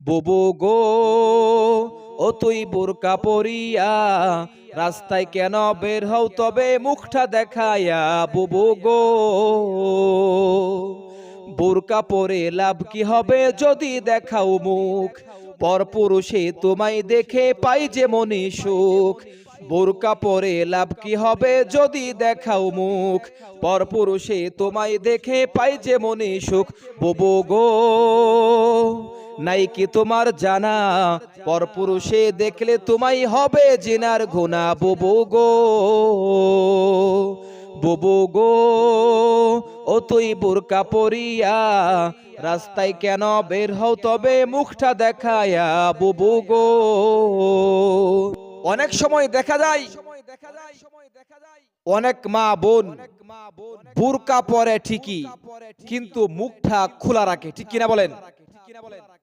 বুবু গো, ও তুই বোরকা পরিয়া রাস্তায় কেন বের হও তবে মুখটা দেখায়া? বুবু গো, বোরকা পরে লাভ কি হবে যদি দেখাও মুখ? পরপুরুষে তোমায় দেখে পাই যে মনে সুখ। বোরকা পরে লাভ কি হবে যদি দেখাও মুখ? পরপুরুষে তোমায় দেখে পাই যে মনে সুখ। বুবু গো, নাই কি তোমার জানা, পরপুরুষে দেখলে তোমায় হবে জিনার গুনাহ? বুবু গো, বুবু গো, ও তুই বোরকা পরিয়া রাস্তায় কেন বের হও তবে মুখটা দেখায়া? বুবু গো, অনেক সময় দেখা যায় অনেক মা বোন বোরকা পরে ঠিকই, কিন্তু মুখটা খোলা রাখে, ঠিক কিনা বলেন?